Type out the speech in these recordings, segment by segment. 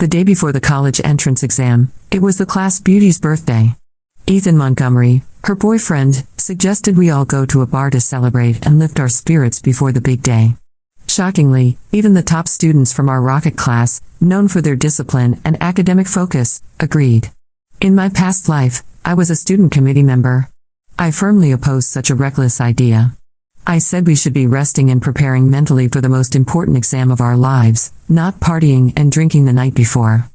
The day before the college entrance exam, it was the class beauty's birthday. Ethan Montgomery, her boyfriend, suggested we all go to a bar to celebrate and lift our spirits before the big day. Shockingly, even the top students from our rocket class, known for their discipline and academic focus, agreed. In my past life, I was a student committee member. I firmly opposed such a reckless idea. I said we should be resting and preparing mentally for the most important exam of our lives, not partying and drinking the night before.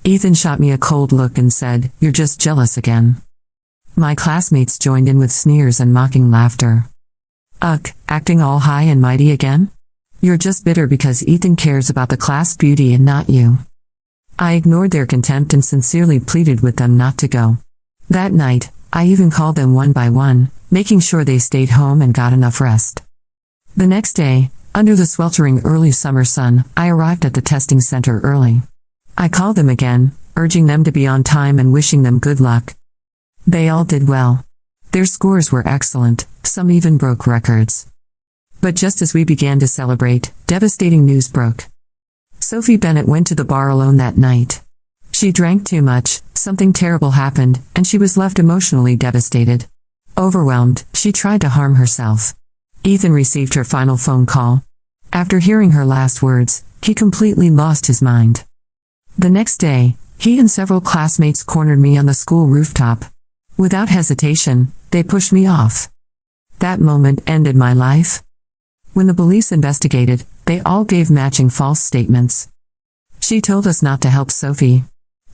Ethan shot me a cold look and said, "You're just jealous again." My classmates joined in with sneers and mocking laughter. "Ugh, acting all high and mighty again? You're just bitter because Ethan cares about the class beauty and not you." I ignored their contempt and sincerely pleaded with them not to go. That night, I even called them one by one, making sure they stayed home and got enough rest. The next day, under the sweltering early summer sun, I arrived at the testing center early. I called them again, urging them to be on time and wishing them good luck. They all did well. Their scores were excellent, some even broke records. But just as we began to celebrate, devastating news broke. Sophie Bennett went to the bar alone that night. She drank too much, something terrible happened, and she was left emotionally devastated. Overwhelmed, she tried to harm herself. Ethan received her final phone call. After hearing her last words, he completely lost his mind. The next day, he and several classmates cornered me on the school rooftop. Without hesitation, they pushed me off. That moment ended my life. When the police investigated, they all gave matching false statements. She told us not to help Sophie.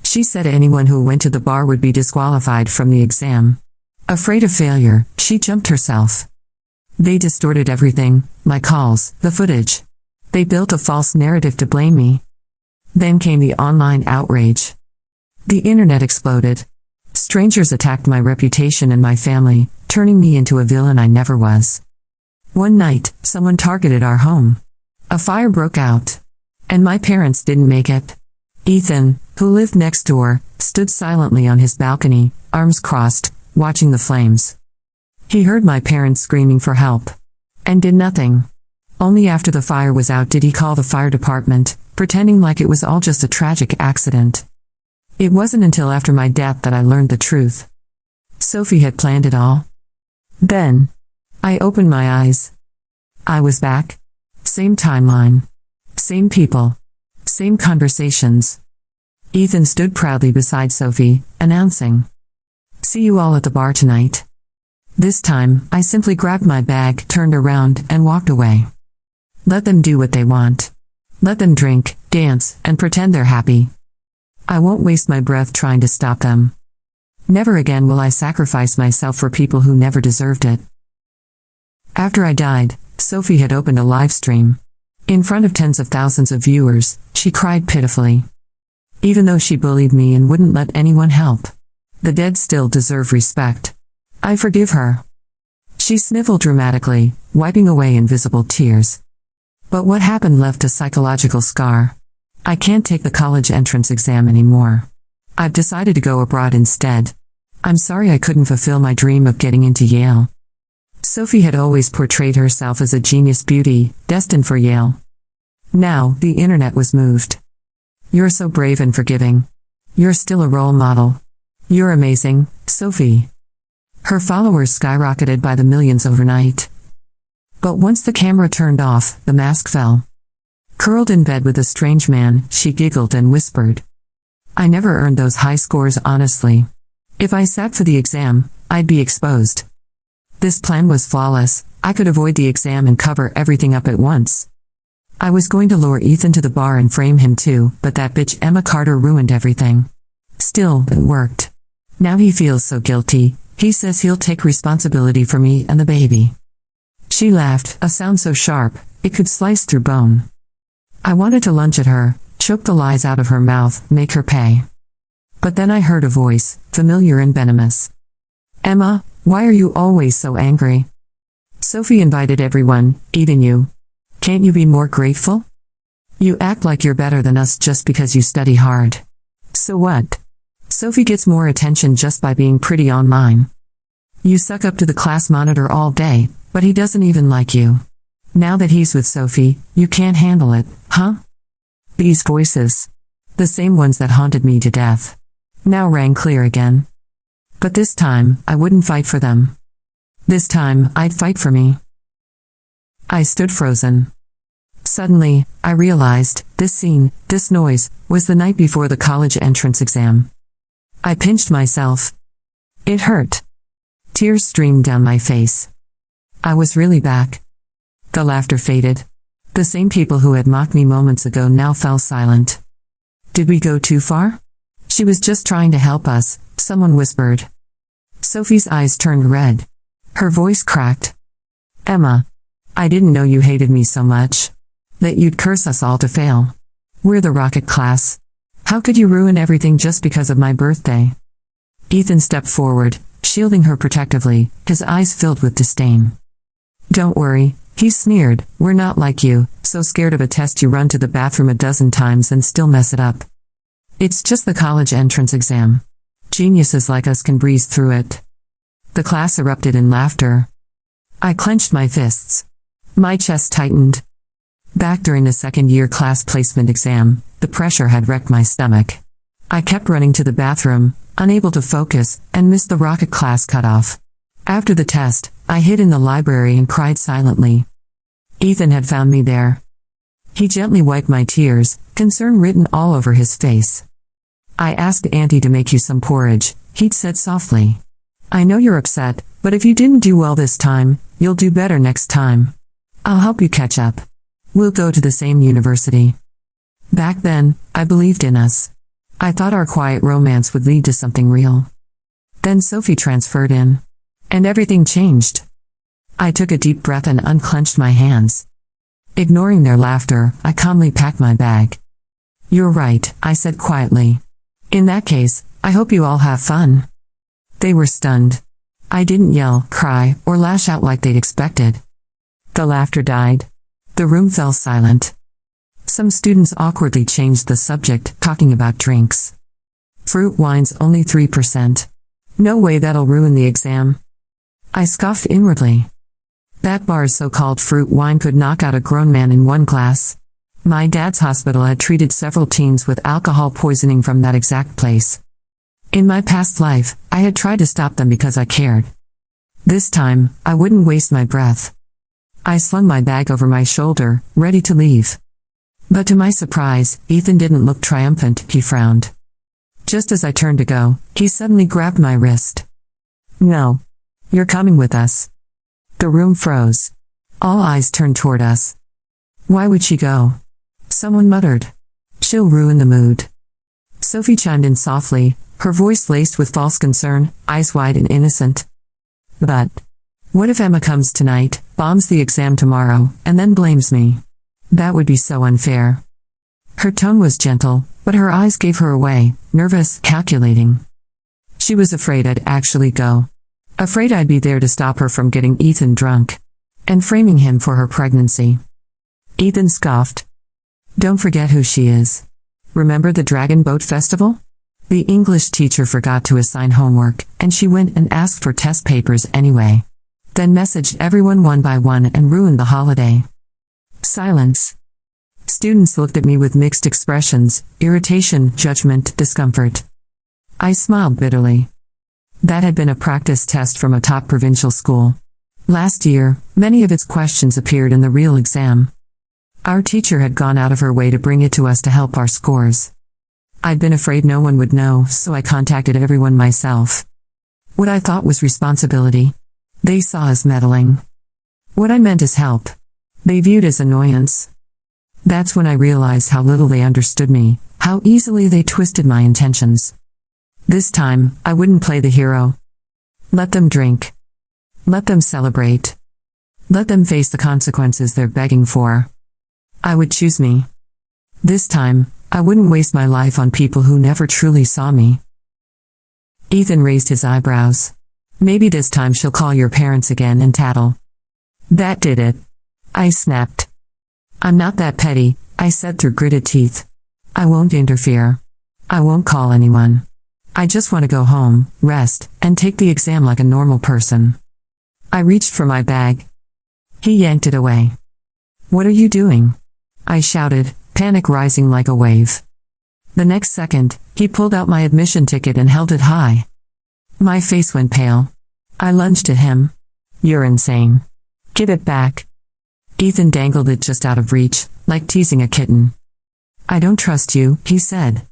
She said anyone who went to the bar would be disqualified from the exam. Afraid of failure, she jumped herself. They distorted everything, my calls, the footage. They built a false narrative to blame me. Then came the online outrage. The internet exploded. Strangers attacked my reputation and my family, turning me into a villain I never was. One night, someone targeted our home. A fire broke out. And my parents didn't make it. Ethan, who lived next door, stood silently on his balcony, arms crossed, watching the flames. He heard my parents screaming for help. And did nothing. Only after the fire was out did he call the fire department, pretending like it was all just a tragic accident. It wasn't until after my death that I learned the truth. Sophie had planned it all. Then, I opened my eyes. I was back. Same timeline. Same people. Same conversations. Ethan stood proudly beside Sophie, announcing, "See you all at the bar tonight." This time, I simply grabbed my bag, turned around, and walked away. Let them do what they want. Let them drink, dance, and pretend they're happy. I won't waste my breath trying to stop them. Never again will I sacrifice myself for people who never deserved it. After I died, Sophie had opened a live stream. In front of tens of thousands of viewers, she cried pitifully. Even though she bullied me and wouldn't let anyone help, the dead still deserve respect. I forgive her. She sniffled dramatically, wiping away invisible tears. But what happened left a psychological scar. I can't take the college entrance exam anymore. I've decided to go abroad instead. I'm sorry I couldn't fulfill my dream of getting into Yale. Sophie had always portrayed herself as a genius beauty, destined for Yale. Now, the internet was moved. "You're so brave and forgiving. You're still a role model. You're amazing, Sophie." Her followers skyrocketed by the millions overnight. But once the camera turned off, the mask fell. Curled in bed with a strange man, she giggled and whispered, "I never earned those high scores honestly. If I sat for the exam, I'd be exposed." This plan was flawless. I could avoid the exam and cover everything up at once. I was going to lure Ethan to the bar and frame him too, but that bitch Emma Carter ruined everything. Still, it worked. Now he feels so guilty. He says he'll take responsibility for me and the baby. She laughed, a sound so sharp, it could slice through bone. I wanted to lunge at her, choke the lies out of her mouth, make her pay. But then I heard a voice, familiar and venomous. "Emma, why are you always so angry?" Sophie invited everyone, even you. Can't you be more grateful? You act like you're better than us just because you study hard. So what? Sophie gets more attention just by being pretty online. You suck up to the class monitor all day, but he doesn't even like you. Now that he's with Sophie, you can't handle it, huh? These voices. The same ones that haunted me to death now rang clear again. But this time, I wouldn't fight for them. This time, I'd fight for me. I stood frozen. Suddenly, I realized, this scene, this noise, was the night before the college entrance exam. I pinched myself. It hurt. Tears streamed down my face. I was really back. The laughter faded. The same people who had mocked me moments ago now fell silent. Did we go too far? She was just trying to help us, someone whispered. Sophie's eyes turned red. Her voice cracked. Emma, I didn't know you hated me so much. That you'd curse us all to fail. We're the rocket class. How could you ruin everything just because of my birthday? Ethan stepped forward, shielding her protectively, his eyes filled with disdain. Don't worry, he sneered, we're not like you, so scared of a test you run to the bathroom a dozen times and still mess it up. It's just the college entrance exam. Geniuses like us can breeze through it. The class erupted in laughter. I clenched my fists. My chest tightened. Back during the second-year class placement exam, the pressure had wrecked my stomach. I kept running to the bathroom, unable to focus, and missed the rocket class cutoff. After the test, I hid in the library and cried silently. Ethan had found me there. He gently wiped my tears, concern written all over his face. I asked Auntie to make you some porridge, he'd said softly. I know you're upset, but if you didn't do well this time, you'll do better next time. I'll help you catch up. We'll go to the same university. Back then, I believed in us. I thought our quiet romance would lead to something real. Then Sophie transferred in. And everything changed. I took a deep breath and unclenched my hands. Ignoring their laughter, I calmly packed my bag. You're right, I said quietly. In that case, I hope you all have fun. They were stunned. I didn't yell, cry, or lash out like they'd expected. The laughter died. The room fell silent. Some students awkwardly changed the subject, talking about drinks. Fruit wine's only 3%. No way that'll ruin the exam. I scoffed inwardly. That bar's so-called fruit wine could knock out a grown man in one glass. My dad's hospital had treated several teens with alcohol poisoning from that exact place. In my past life, I had tried to stop them because I cared. This time, I wouldn't waste my breath. I slung my bag over my shoulder, ready to leave. But to my surprise, Ethan didn't look triumphant, he frowned. Just as I turned to go, he suddenly grabbed my wrist. No. You're coming with us. The room froze. All eyes turned toward us. Why would she go? Someone muttered. She'll ruin the mood. Sophie chimed in softly, her voice laced with false concern, eyes wide and innocent. But what if Emma comes tonight, bombs the exam tomorrow, and then blames me? That would be so unfair. Her tone was gentle, but her eyes gave her away, nervous, calculating. She was afraid I'd actually go. Afraid I'd be there to stop her from getting Ethan drunk. And framing him for her pregnancy. Ethan scoffed. Don't forget who she is. Remember the Dragon Boat Festival? The English teacher forgot to assign homework, and she went and asked for test papers anyway. Then messaged everyone one by one and ruined the holiday. Silence. Students looked at me with mixed expressions, irritation, judgment, discomfort. I smiled bitterly. That had been a practice test from a top provincial school. Last year, many of its questions appeared in the real exam. Our teacher had gone out of her way to bring it to us to help our scores. I'd been afraid no one would know, so I contacted everyone myself. What I thought was responsibility, they saw as meddling. What I meant as help, they viewed as annoyance. That's when I realized how little they understood me, how easily they twisted my intentions. This time, I wouldn't play the hero. Let them drink. Let them celebrate. Let them face the consequences they're begging for. I would choose me. This time, I wouldn't waste my life on people who never truly saw me. Ethan raised his eyebrows. Maybe this time she'll call your parents again and tattle. That did it. I snapped. I'm not that petty, I said through gritted teeth. I won't interfere. I won't call anyone. I just want to go home, rest, and take the exam like a normal person. I reached for my bag. He yanked it away. What are you doing? I shouted, panic rising like a wave. The next second, he pulled out my admission ticket and held it high. My face went pale. I lunged at him. "You're insane. Give it back." Ethan dangled it just out of reach, like teasing a kitten. "I don't trust you," he said.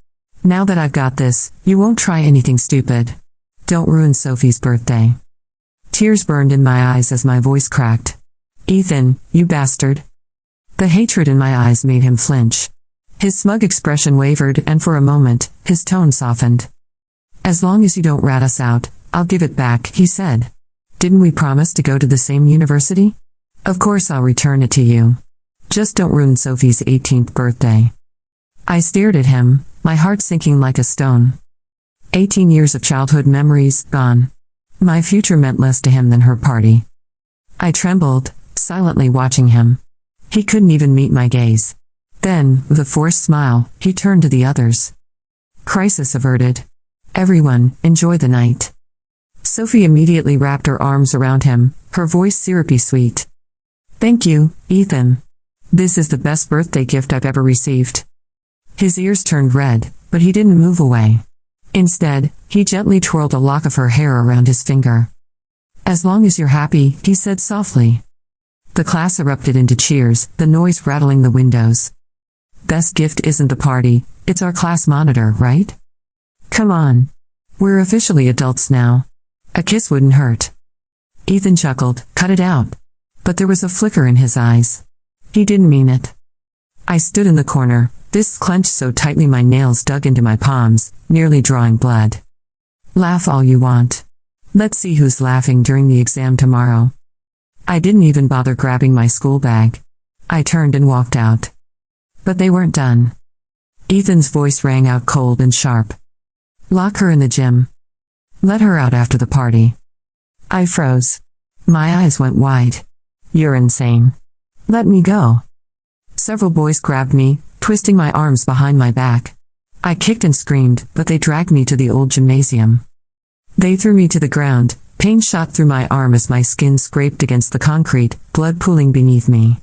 "Now that I've got this, you won't try anything stupid. Don't ruin Sophie's birthday." Tears burned in my eyes as my voice cracked. "Ethan, you bastard." The hatred in my eyes made him flinch. His smug expression wavered, and for a moment, his tone softened. "As long as you don't rat us out, I'll give it back," he said. "Didn't we promise to go to the same university? Of course I'll return it to you. Just don't ruin Sophie's 18th birthday." I stared at him, my heart sinking like a stone. 18 years of childhood memories, gone. My future meant less to him than her party. I trembled, silently watching him. He couldn't even meet my gaze. Then, with a forced smile, he turned to the others. "Crisis averted. Everyone, enjoy the night." Sophie immediately wrapped her arms around him, her voice syrupy sweet. "Thank you, Ethan. This is the best birthday gift I've ever received." His ears turned red, but he didn't move away. Instead, he gently twirled a lock of her hair around his finger. "As long as you're happy," he said softly. The class erupted into cheers, the noise rattling the windows. "Best gift isn't the party, it's our class monitor, right? Come on. We're officially adults now. A kiss wouldn't hurt." Ethan chuckled, "Cut it out." But there was a flicker in his eyes. He didn't mean it. I stood in the corner, fists clenched so tightly my nails dug into my palms, nearly drawing blood. "Laugh all you want. Let's see who's laughing during the exam tomorrow." I didn't even bother grabbing my school bag. I turned and walked out. But they weren't done. Ethan's voice rang out cold and sharp. "Lock her in the gym. Let her out after the party." I froze. My eyes went wide. "You're insane. Let me go." Several boys grabbed me, twisting my arms behind my back. I kicked and screamed, but they dragged me to the old gymnasium. They threw me to the ground, pain shot through my arm as my skin scraped against the concrete, blood pooling beneath me.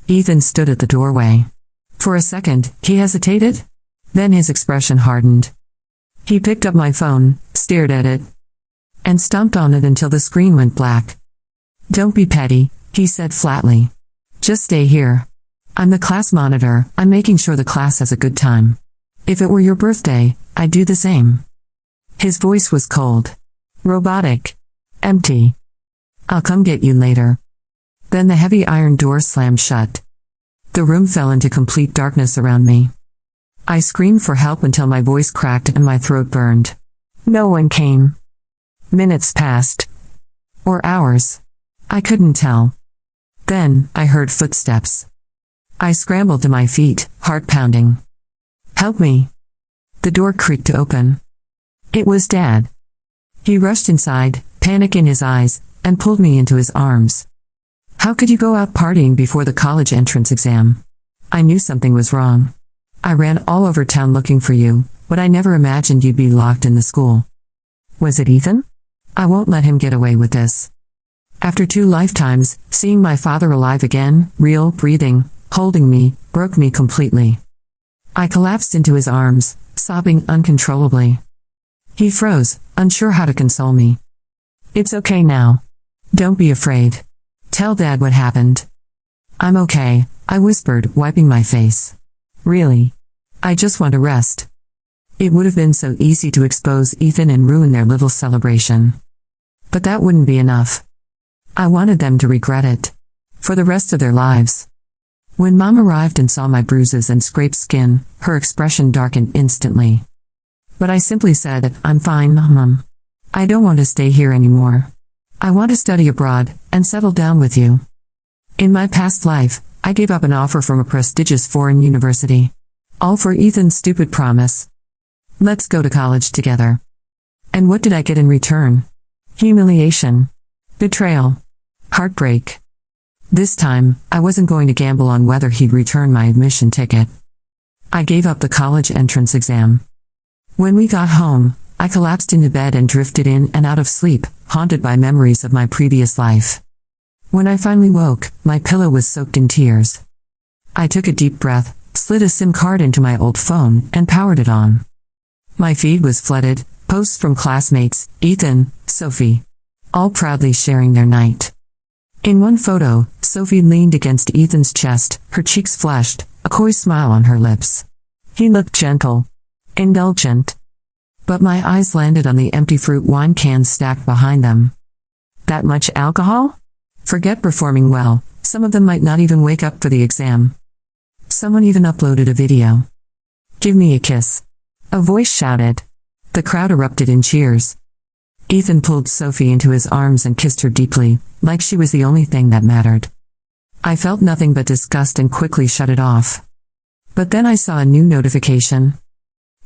Ethan stood at the doorway. For a second, he hesitated. Then his expression hardened. He picked up my phone, stared at it, and stomped on it until the screen went black. "Don't be petty," he said flatly. "Just stay here. I'm the class monitor, I'm making sure the class has a good time. If it were your birthday, I'd do the same." His voice was cold. Robotic. Empty. "I'll come get you later." Then the heavy iron door slammed shut. The room fell into complete darkness around me. I screamed for help until my voice cracked and my throat burned. No one came. Minutes passed. Or hours. I couldn't tell. Then, I heard footsteps. I scrambled to my feet, heart pounding. "Help me." The door creaked open. It was Dad. He rushed inside, panic in his eyes, and pulled me into his arms. "How could you go out partying before the college entrance exam?" I knew something was wrong. "I ran all over town looking for you, but I never imagined you'd be locked in the school." "Was it Ethan? I won't let him get away with this." After 2 lifetimes, seeing my father alive again, real, breathing, holding me, broke me completely. I collapsed into his arms, sobbing uncontrollably. He froze, unsure how to console me. "It's okay now. Don't be afraid. Tell Dad what happened." "I'm okay," I whispered, wiping my face. "Really? I just want to rest." It would have been so easy to expose Ethan and ruin their little celebration. But that wouldn't be enough. I wanted them to regret it. For the rest of their lives. When Mom arrived and saw my bruises and scraped skin, her expression darkened instantly. But I simply said, "I'm fine, Mom. I don't want to stay here anymore. I want to study abroad, and settle down with you." In my past life, I gave up an offer from a prestigious foreign university. All for Ethan's stupid promise. Let's go to college together. And what did I get in return? Humiliation. Betrayal. Heartbreak. This time, I wasn't going to gamble on whether he'd return my admission ticket. I gave up the college entrance exam. When we got home, I collapsed into bed and drifted in and out of sleep, haunted by memories of my previous life. When I finally woke, my pillow was soaked in tears. I took a deep breath, slid a SIM card into my old phone, and powered it on. My feed was flooded, posts from classmates, Ethan, Sophie, all proudly sharing their night. In one photo, Sophie leaned against Ethan's chest, her cheeks flushed, a coy smile on her lips. He looked gentle, indulgent. But my eyes landed on the empty fruit wine cans stacked behind them. That much alcohol? Forget performing well, some of them might not even wake up for the exam. Someone even uploaded a video. Give me a kiss. A voice shouted. The crowd erupted in cheers. Ethan pulled Sophie into his arms and kissed her deeply, like she was the only thing that mattered. I felt nothing but disgust and quickly shut it off. But then I saw a new notification.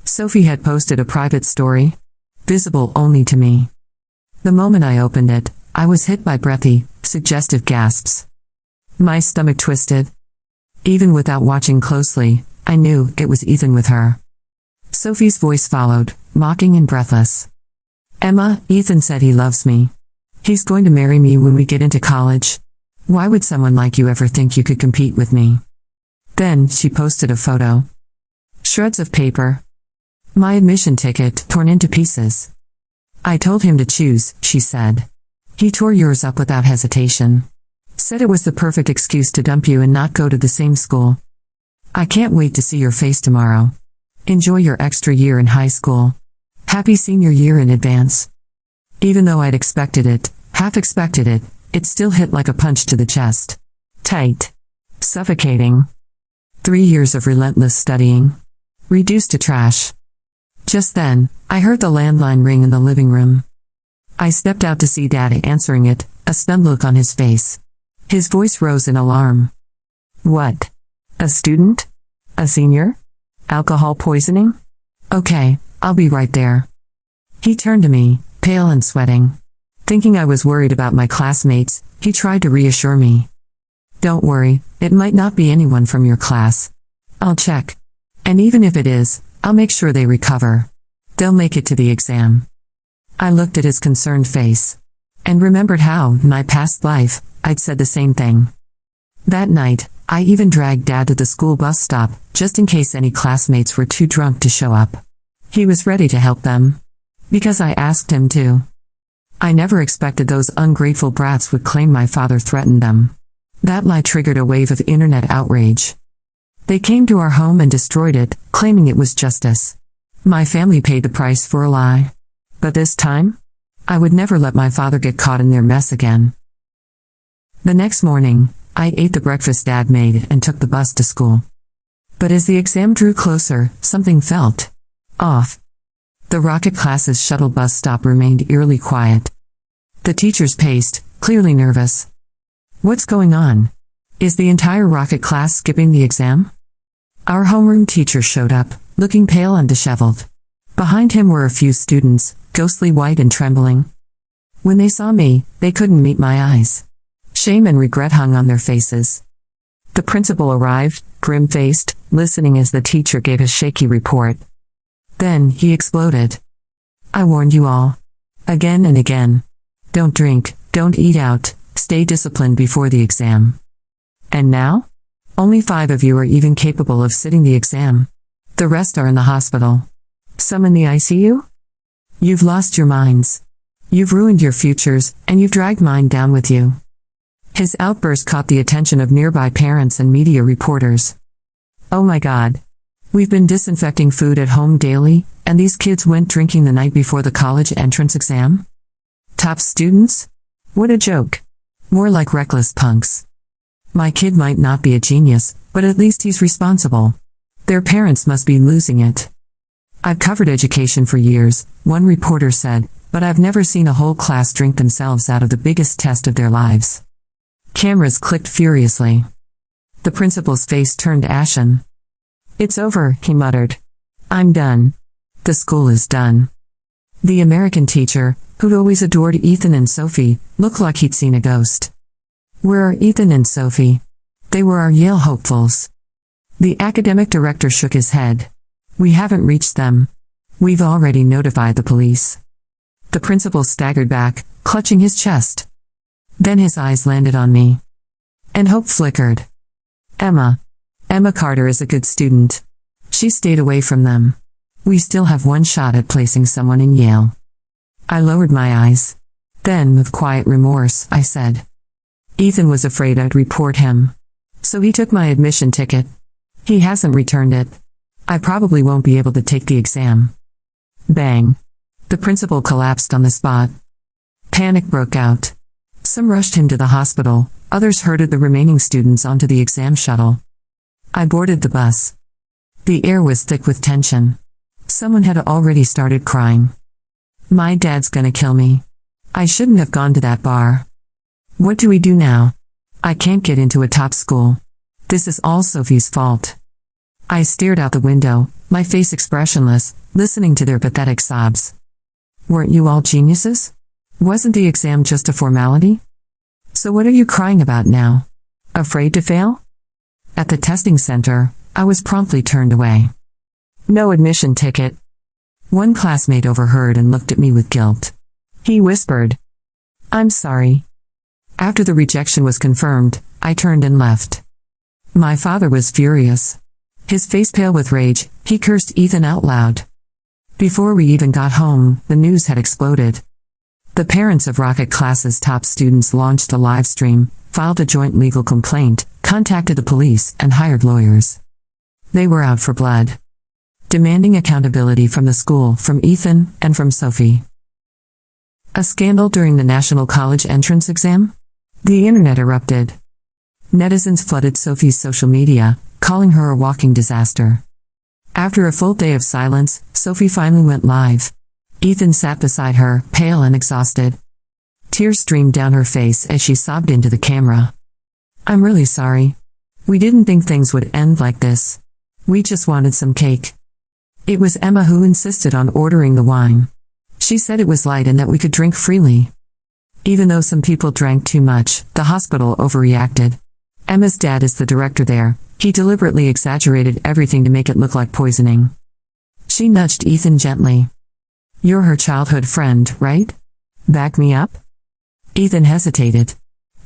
Sophie had posted a private story, visible only to me. The moment I opened it, I was hit by breathy, suggestive gasps. My stomach twisted. Even without watching closely, I knew it was Ethan with her. Sophie's voice followed, mocking and breathless. Emma, Ethan said he loves me. He's going to marry me when we get into college. Why would someone like you ever think you could compete with me? Then, she posted a photo. Shreds of paper. My admission ticket, torn into pieces. I told him to choose, she said. He tore yours up without hesitation. Said it was the perfect excuse to dump you and not go to the same school. I can't wait to see your face tomorrow. Enjoy your extra year in high school. Happy senior year in advance. Even though I'd expected it, half expected it, it still hit like a punch to the chest. Tight. Suffocating. 3 years of relentless studying. Reduced to trash. Just then, I heard the landline ring in the living room. I stepped out to see Dad answering it, a stunned look on his face. His voice rose in alarm. What? A student? A senior? Alcohol poisoning? Okay, I'll be right there. He turned to me, pale and sweating. Thinking I was worried about my classmates, he tried to reassure me. Don't worry, it might not be anyone from your class. I'll check. And even if it is, I'll make sure they recover. They'll make it to the exam. I looked at his concerned face. And remembered how, in my past life, I'd said the same thing. That night, I even dragged Dad to the school bus stop, just in case any classmates were too drunk to show up. He was ready to help them. Because I asked him to. I never expected those ungrateful brats would claim my father threatened them. That lie triggered a wave of internet outrage. They came to our home and destroyed it, claiming it was justice. My family paid the price for a lie. But this time? I would never let my father get caught in their mess again. The next morning, I ate the breakfast Dad made and took the bus to school. But as the exam drew closer, something felt off. The Rocket class's shuttle bus stop remained eerily quiet. The teachers paced, clearly nervous. What's going on? Is the entire Rocket class skipping the exam? Our homeroom teacher showed up, looking pale and disheveled. Behind him were a few students, ghostly white and trembling. When they saw me, they couldn't meet my eyes. Shame and regret hung on their faces. The principal arrived, grim-faced, listening as the teacher gave a shaky report. Then, he exploded. I warned you all. Again and again. Don't drink, don't eat out, stay disciplined before the exam. And now? Only 5 of you are even capable of sitting the exam. The rest are in the hospital. Some in the ICU? You've lost your minds. You've ruined your futures, and you've dragged mine down with you. His outburst caught the attention of nearby parents and media reporters. Oh my God. We've been disinfecting food at home daily, and these kids went drinking the night before the college entrance exam? Top students? What a joke. More like reckless punks. My kid might not be a genius, but at least he's responsible. Their parents must be losing it. I've covered education for years, one reporter said, but I've never seen a whole class drink themselves out of the biggest test of their lives. Cameras clicked furiously. The principal's face turned ashen. It's over, he muttered. I'm done. The school is done. The American teacher, who'd always adored Ethan and Sophie, looked like he'd seen a ghost. Where are Ethan and Sophie? They were our Yale hopefuls. The academic director shook his head. We haven't reached them. We've already notified the police. The principal staggered back, clutching his chest. Then his eyes landed on me. And hope flickered. Emma. Emma Carter is a good student. She stayed away from them. We still have one shot at placing someone in Yale. I lowered my eyes. Then, with quiet remorse, I said, Ethan was afraid I'd report him. So he took my admission ticket. He hasn't returned it. I probably won't be able to take the exam. Bang. The principal collapsed on the spot. Panic broke out. Some rushed him to the hospital, others herded the remaining students onto the exam shuttle. I boarded the bus. The air was thick with tension. Someone had already started crying. My dad's gonna kill me. I shouldn't have gone to that bar. What do we do now? I can't get into a top school. This is all Sophie's fault. I stared out the window, my face expressionless, listening to their pathetic sobs. Weren't you all geniuses? Wasn't the exam just a formality? So what are you crying about now? Afraid to fail? At the testing center, I was promptly turned away. No admission ticket. One classmate overheard and looked at me with guilt. He whispered, I'm sorry. After the rejection was confirmed, I turned and left. My father was furious. His face pale with rage, he cursed Ethan out loud. Before we even got home, the news had exploded. The parents of Rocket Class's top students launched a live stream, filed a joint legal complaint, contacted the police, and hired lawyers. They were out for blood. Demanding accountability from the school, from Ethan, and from Sophie. A scandal during the National College entrance exam? The internet erupted. Netizens flooded Sophie's social media, calling her a walking disaster. After a full day of silence, Sophie finally went live. Ethan sat beside her, pale and exhausted. Tears streamed down her face as she sobbed into the camera. I'm really sorry. We didn't think things would end like this. We just wanted some cake. It was Emma who insisted on ordering the wine. She said it was light and that we could drink freely. Even though some people drank too much, the hospital overreacted. Emma's dad is the director there. He deliberately exaggerated everything to make it look like poisoning. She nudged Ethan gently. You're her childhood friend, right? Back me up? Ethan hesitated.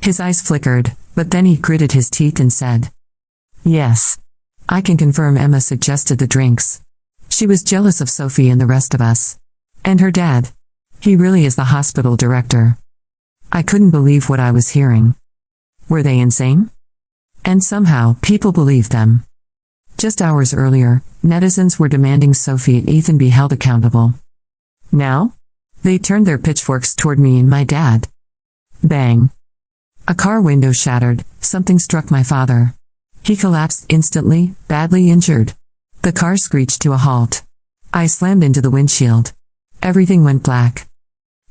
His eyes flickered, but then he gritted his teeth and said, Yes. I can confirm Emma suggested the drinks. She was jealous of Sophie and the rest of us. And her dad. He really is the hospital director. I couldn't believe what I was hearing. Were they insane? And somehow, people believed them. Just hours earlier, netizens were demanding Sophie and Ethan be held accountable. Now? They turned their pitchforks toward me and my dad. Bang. A car window shattered, something struck my father. He collapsed instantly, badly injured. The car screeched to a halt. I slammed into the windshield. Everything went black.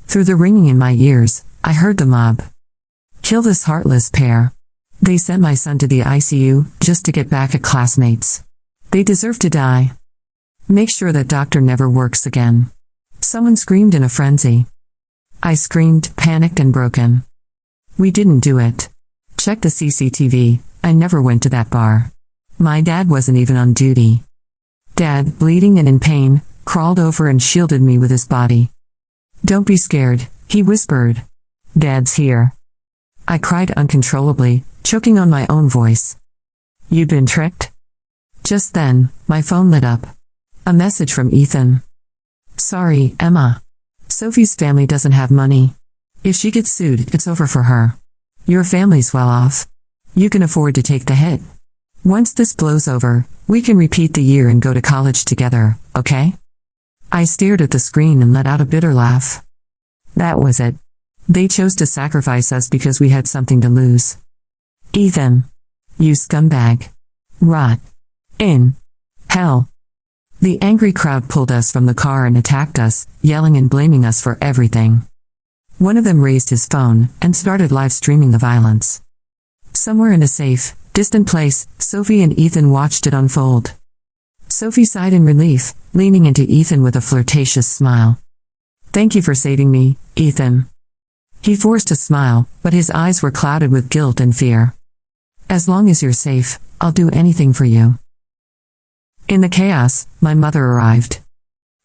Through the ringing in my ears, I heard the mob. Kill this heartless pair. They sent my son to the ICU, just to get back at classmates. They deserve to die. Make sure that doctor never works again. Someone screamed in a frenzy. I screamed, panicked and broken. We didn't do it. Check the CCTV, I never went to that bar. My dad wasn't even on duty. Dad, bleeding and in pain, crawled over and shielded me with his body. Don't be scared, he whispered. Dad's here. I cried uncontrollably, choking on my own voice. You'd been tricked? Just then, my phone lit up. A message from Ethan. Sorry, Emma. Sophie's family doesn't have money. If she gets sued, it's over for her. Your family's well off. You can afford to take the hit. Once this blows over, we can repeat the year and go to college together, okay? I stared at the screen and let out a bitter laugh. That was it. They chose to sacrifice us because we had something to lose. Ethan. You scumbag. Rot. In. Hell. The angry crowd pulled us from the car and attacked us, yelling and blaming us for everything. One of them raised his phone and started live streaming the violence. Somewhere in a safe, distant place, Sophie and Ethan watched it unfold. Sophie sighed in relief, leaning into Ethan with a flirtatious smile. Thank you for saving me, Ethan. He forced a smile, but his eyes were clouded with guilt and fear. As long as you're safe, I'll do anything for you. In the chaos, my mother arrived.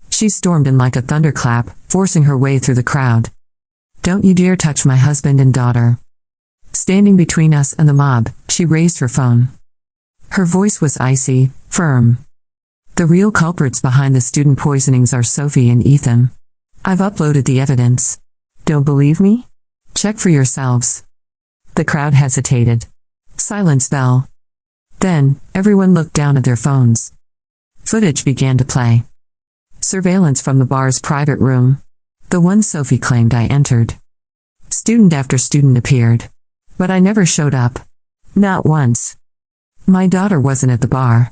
She stormed in like a thunderclap, forcing her way through the crowd. Don't you dare touch my husband and daughter. Standing between us and the mob, she raised her phone. Her voice was icy, firm. The real culprits behind the student poisonings are Sophie and Ethan. I've uploaded the evidence. Don't believe me? Check for yourselves. The crowd hesitated. Silence fell. Then, everyone looked down at their phones. Footage began to play. Surveillance from the bar's private room. The one Sophie claimed I entered. Student after student appeared. But I never showed up. Not once. My daughter wasn't at the bar.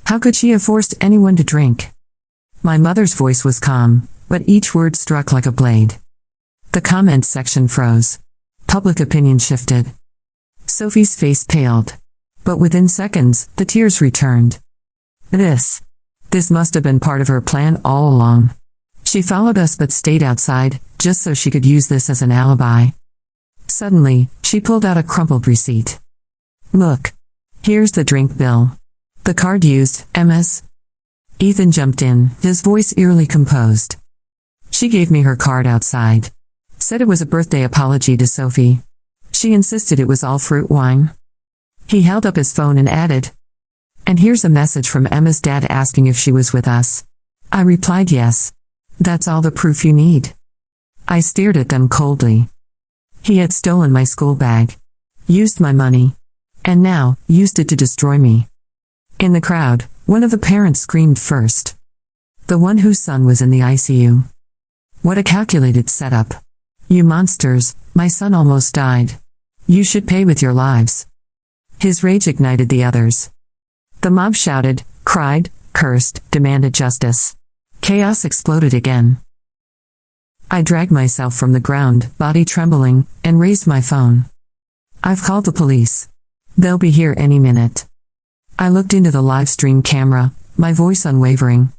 How could she have forced anyone to drink? My mother's voice was calm, but each word struck like a blade. The comments section froze. Public opinion shifted. Sophie's face paled. But within seconds, the tears returned. This must have been part of her plan all along. She followed us but stayed outside, just so she could use this as an alibi. Suddenly, she pulled out a crumpled receipt. Look. Here's the drink bill. The card used, MS. Ethan jumped in, his voice eerily composed. She gave me her card outside. Said it was a birthday apology to Sophie. She insisted it was all fruit wine. He held up his phone and added, "And here's a message from Emma's dad asking if she was with us." I replied yes. That's all the proof you need. I stared at them coldly. He had stolen my school bag. Used my money. And now, used it to destroy me. In the crowd, one of the parents screamed first. The one whose son was in the ICU. What a calculated setup. You monsters, my son almost died. You should pay with your lives. His rage ignited the others. The mob shouted, cried, cursed, demanded justice. Chaos exploded again. I dragged myself from the ground, body trembling, and raised my phone. I've called the police. They'll be here any minute. I looked into the live stream camera, my voice unwavering.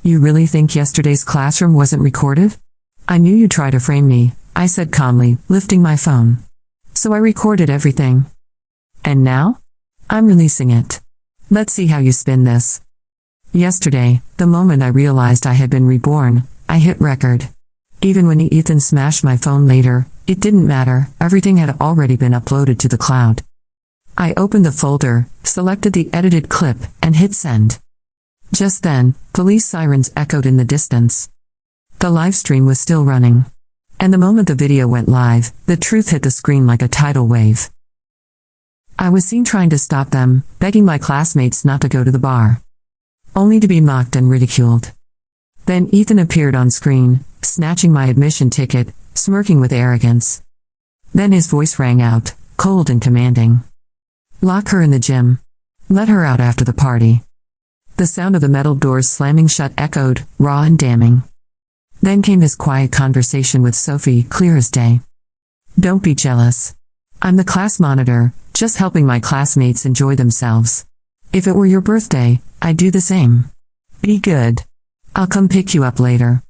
You really think yesterday's classroom wasn't recorded? I knew you'd try to frame me, I said calmly, lifting my phone. So I recorded everything. And now? I'm releasing it. Let's see how you spin this. Yesterday, the moment I realized I had been reborn, I hit record. Even when Ethan smashed my phone later, it didn't matter, everything had already been uploaded to the cloud. I opened the folder, selected the edited clip, and hit send. Just then, police sirens echoed in the distance. The live stream was still running. And the moment the video went live, the truth hit the screen like a tidal wave. I was seen trying to stop them, begging my classmates not to go to the bar. Only to be mocked and ridiculed. Then Ethan appeared on screen, snatching my admission ticket, smirking with arrogance. Then his voice rang out, cold and commanding. Lock her in the gym. Let her out after the party. The sound of the metal doors slamming shut echoed, raw and damning. Then came his quiet conversation with Sophie, clear as day. Don't be jealous. I'm the class monitor, just helping my classmates enjoy themselves. If it were your birthday, I'd do the same. Be good. I'll come pick you up later.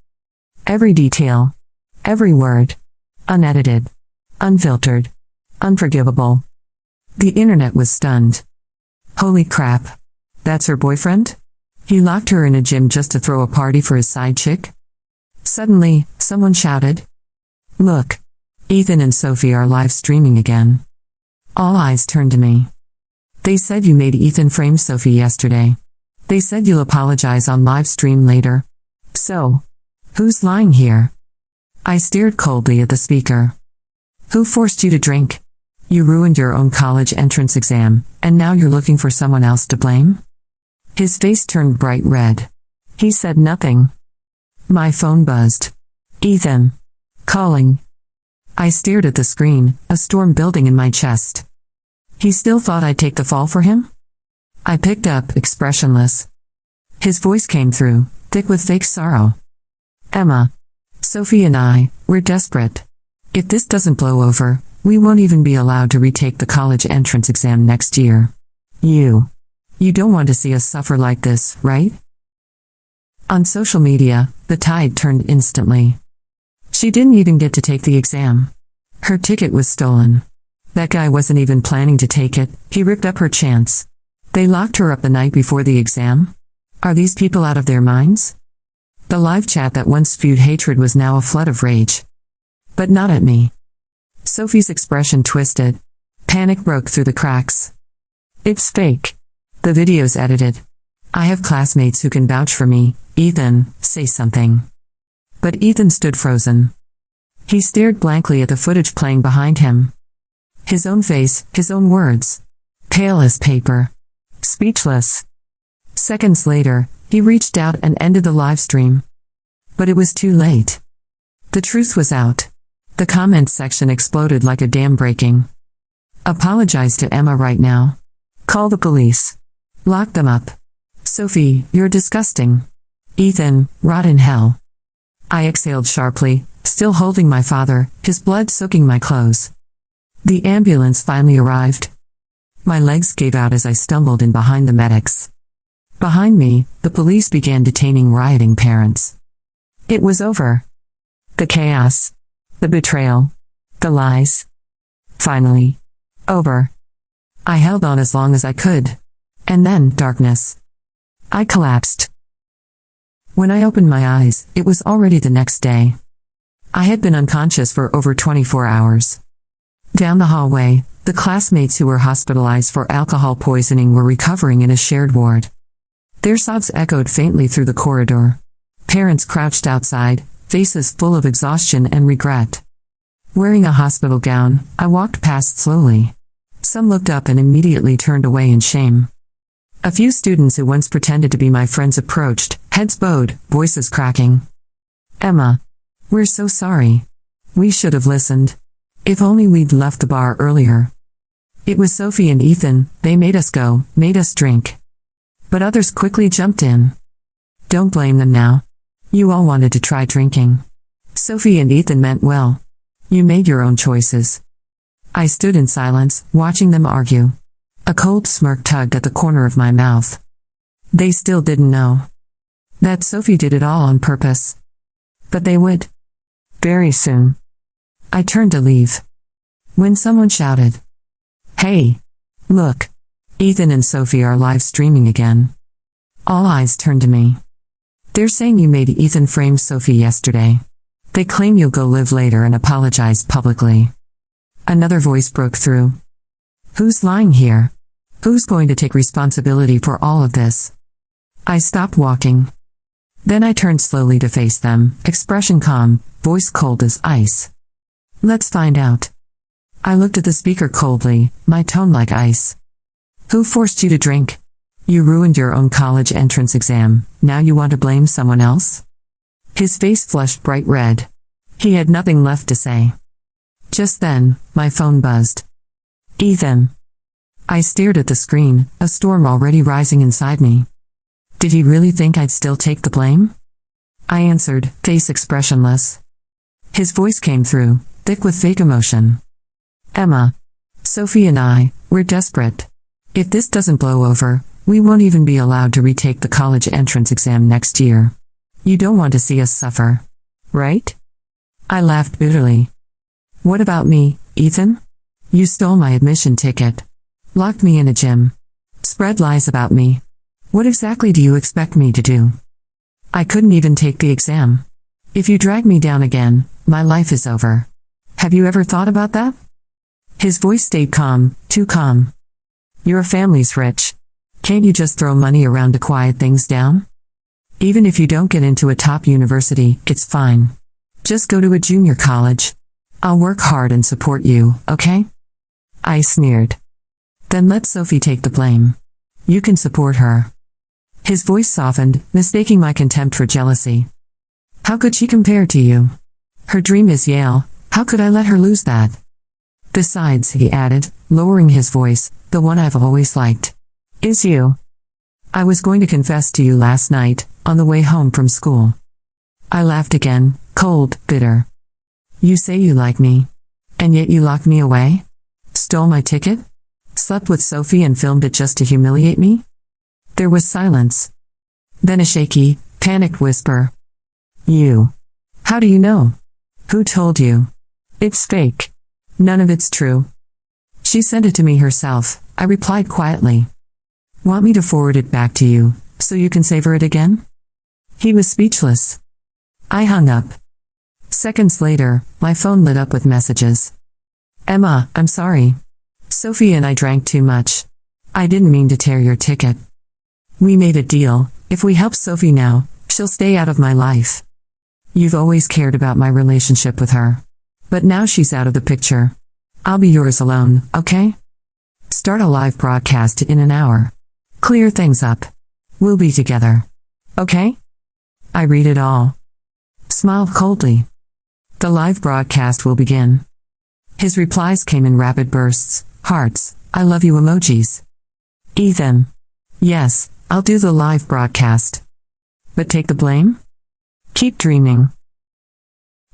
Every detail. Every word. Unedited. Unfiltered. Unforgivable. The internet was stunned. Holy crap. That's her boyfriend? He locked her in a gym just to throw a party for his side chick? Suddenly, someone shouted. Look. Ethan and Sophie are live streaming again. All eyes turned to me. They said you made Ethan frame Sophie yesterday. They said you'll apologize on live stream later. So, who's lying here? I stared coldly at the speaker. Who forced you to drink? You ruined your own college entrance exam, and now you're looking for someone else to blame? His face turned bright red. He said nothing. My phone buzzed. Ethan. Calling. I stared at the screen, a storm building in my chest. He still thought I'd take the fall for him? I picked up, expressionless. His voice came through, thick with fake sorrow. Emma. Sophie and we're desperate. If this doesn't blow over, we won't even be allowed to retake the college entrance exam next year. You don't want to see us suffer like this, right? On social media, the tide turned instantly. She didn't even get to take the exam. Her ticket was stolen. That guy wasn't even planning to take it, he ripped up her chance. They locked her up the night before the exam? Are these people out of their minds? The live chat that once spewed hatred was now a flood of rage. But not at me. Sophie's expression twisted. Panic broke through the cracks. It's fake. The video's edited. I have classmates who can vouch for me. Ethan, say something. But Ethan stood frozen. He stared blankly at the footage playing behind him. His own face, his own words. Pale as paper. Speechless. Seconds later, he reached out and ended the live stream. But it was too late. The truth was out. The comments section exploded like a dam breaking. Apologize to Emma right now. Call the police. Lock them up. Sophie, you're disgusting. Ethan, rot in hell. I exhaled sharply, still holding my father, his blood soaking my clothes. The ambulance finally arrived. My legs gave out as I stumbled in behind the medics. Behind me, the police began detaining rioting parents. It was over. The chaos. The betrayal. The lies. Finally. Over. I held on as long as I could. And then, darkness. I collapsed. When I opened my eyes, it was already the next day. I had been unconscious for over 24 hours. Down the hallway, the classmates who were hospitalized for alcohol poisoning were recovering in a shared ward. Their sobs echoed faintly through the corridor. Parents crouched outside, faces full of exhaustion and regret. Wearing a hospital gown, I walked past slowly. Some looked up and immediately turned away in shame. A few students who once pretended to be my friends approached, heads bowed, voices cracking. Emma. We're so sorry. We should have listened. If only we'd left the bar earlier. It was Sophie and Ethan, they made us go, made us drink. But others quickly jumped in. Don't blame them now. You all wanted to try drinking. Sophie and Ethan meant well. You made your own choices. I stood in silence, watching them argue. A cold smirk tugged at the corner of my mouth. They still didn't know that Sophie did it all on purpose. But they would. Very soon. I turned to leave. When someone shouted, "Hey! Look! Ethan and Sophie are live streaming again." All eyes turned to me. They're saying you made Ethan frame Sophie yesterday. They claim you'll go live later and apologize publicly. Another voice broke through. Who's lying here? Who's going to take responsibility for all of this? I stopped walking. Then I turned slowly to face them, expression calm, voice cold as ice. Let's find out. I looked at the speaker coldly, my tone like ice. Who forced you to drink? You ruined your own college entrance exam, now you want to blame someone else? His face flushed bright red. He had nothing left to say. Just then, my phone buzzed. Ethan. I stared at the screen, a storm already rising inside me. Did he really think I'd still take the blame? I answered, face expressionless. His voice came through, thick with fake emotion. Emma. Sophie and we're desperate. If this doesn't blow over, we won't even be allowed to retake the college entrance exam next year. You don't want to see us suffer, right? I laughed bitterly. What about me, Ethan? You stole my admission ticket. Locked me in a gym. Spread lies about me. What exactly do you expect me to do? I couldn't even take the exam. If you drag me down again, my life is over. Have you ever thought about that? His voice stayed calm, too calm. Your family's rich. Can't you just throw money around to quiet things down? Even if you don't get into a top university, it's fine. Just go to a junior college. I'll work hard and support you, okay? I sneered. Then let Sophie take the blame. You can support her. His voice softened, mistaking my contempt for jealousy. How could she compare to you? Her dream is Yale, how could I let her lose that? Besides, he added, lowering his voice, the one I've always liked. Is you. I was going to confess to you last night, on the way home from school. I laughed again, cold, bitter. You say you like me. And yet you locked me away? Stole my ticket? Slept with Sophie and filmed it just to humiliate me? There was silence. Then a shaky, panicked whisper. You. How do you know? Who told you? It's fake. None of it's true. She sent it to me herself, I replied quietly. Want me to forward it back to you, so you can savor it again? He was speechless. I hung up. Seconds later, my phone lit up with messages. Emma, I'm sorry. Sophie and I drank too much. I didn't mean to tear your ticket. We made a deal. If we help Sophie now, she'll stay out of my life. You've always cared about my relationship with her. But now she's out of the picture. I'll be yours alone, okay? Start a live broadcast in an hour. Clear things up. We'll be together. Okay? I read it all. Smiled coldly. The live broadcast will begin. His replies came in rapid bursts. Hearts, I love you emojis. Ethan. Yes, I'll do the live broadcast. But take the blame? Keep dreaming.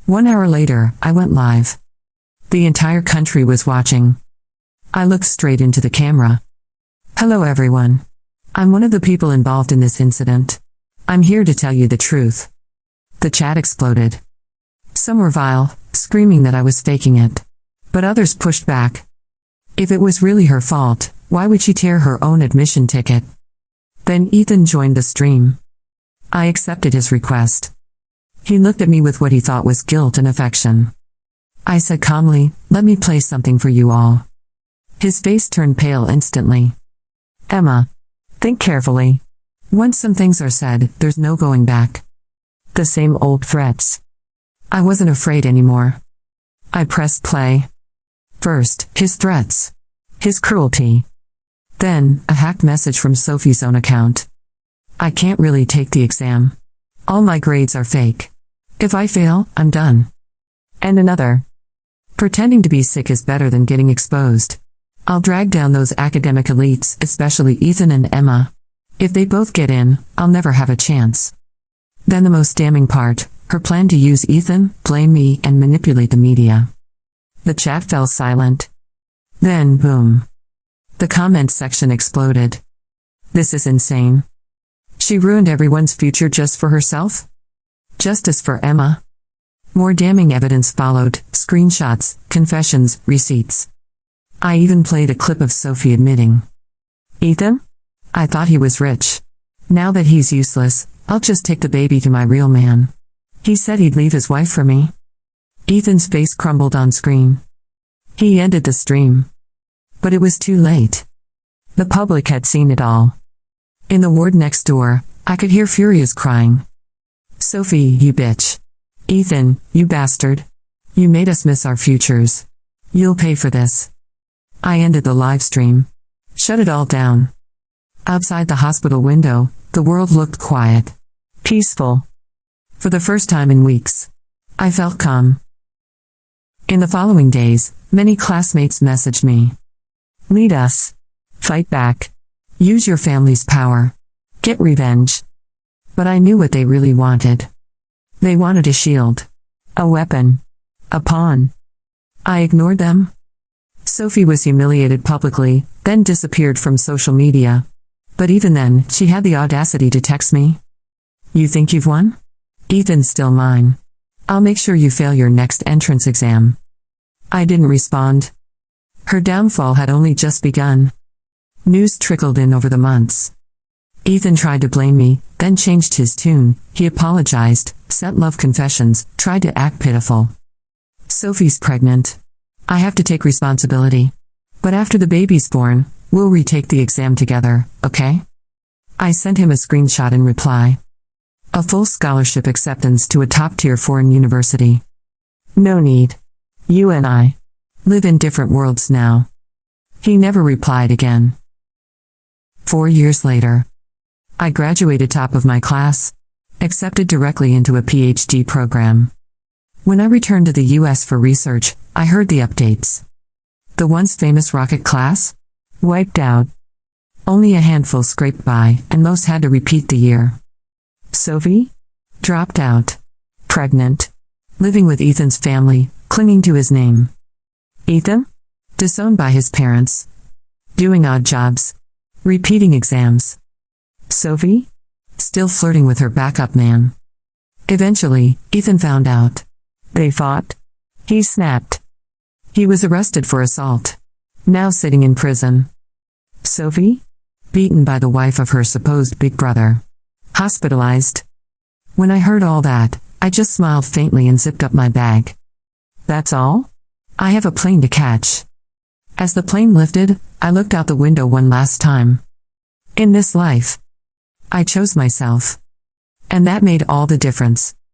1 hour later, I went live. The entire country was watching. I looked straight into the camera. Hello everyone. I'm one of the people involved in this incident. I'm here to tell you the truth. The chat exploded. Some were vile, screaming that I was faking it. But others pushed back. If it was really her fault, why would she tear her own admission ticket? Then Ethan joined the stream. I accepted his request. He looked at me with what he thought was guilt and affection. I said calmly, let me play something for you all. His face turned pale instantly. Emma. Think carefully. Once some things are said, there's no going back. The same old threats. I wasn't afraid anymore. I pressed play. First, his threats. His cruelty. Then, a hacked message from Sophie's own account. I can't really take the exam. All my grades are fake. If I fail, I'm done. And another. Pretending to be sick is better than getting exposed. I'll drag down those academic elites, especially Ethan and Emma. If they both get in, I'll never have a chance. Then the most damning part, her plan to use Ethan, blame me, and manipulate the media. The chat fell silent. Then, boom. The comments section exploded. This is insane. She ruined everyone's future just for herself? Justice for Emma. More damning evidence followed, screenshots, confessions, receipts. I even played a clip of Sophie admitting. Ethan? I thought he was rich. Now that he's useless, I'll just take the baby to my real man. He said he'd leave his wife for me. Ethan's face crumbled on screen. He ended the stream. But it was too late. The public had seen it all. In the ward next door, I could hear Furious crying. Sophie, you bitch. Ethan, you bastard. You made us miss our futures. You'll pay for this. I ended the live stream. Shut it all down. Outside the hospital window, the world looked quiet. Peaceful. For the first time in weeks. I felt calm. In the following days, many classmates messaged me. Lead us. Fight back. Use your family's power. Get revenge. But I knew what they really wanted. They wanted a shield. A weapon. A pawn. I ignored them. Sophie was humiliated publicly, then disappeared from social media. But even then, she had the audacity to text me. You think you've won? Ethan's still mine. I'll make sure you fail your next entrance exam. I didn't respond. Her downfall had only just begun. News trickled in over the months. Ethan tried to blame me, then changed his tune. He apologized, sent love confessions, tried to act pitiful. Sophie's pregnant. I have to take responsibility. But after the baby's born, we'll retake the exam together, okay? I sent him a screenshot in reply. A full scholarship acceptance to a top-tier foreign university. No need. You and I live in different worlds now. He never replied again. 4 years later. I graduated top of my class, accepted directly into a PhD program. When I returned to the US for research, I heard the updates. The once famous rocket class? Wiped out. Only a handful scraped by, and most had to repeat the year. Sophie? Dropped out. Pregnant. Living with Ethan's family, clinging to his name. Ethan? Disowned by his parents. Doing odd jobs. Repeating exams. Sophie? Still flirting with her backup man. Eventually, Ethan found out. They fought. He snapped. He was arrested for assault. Now sitting in prison. Sophie? Beaten by the wife of her supposed big brother. Hospitalized. When I heard all that, I just smiled faintly and zipped up my bag. That's all? I have a plane to catch. As the plane lifted, I looked out the window one last time. In this life, I chose myself. And that made all the difference.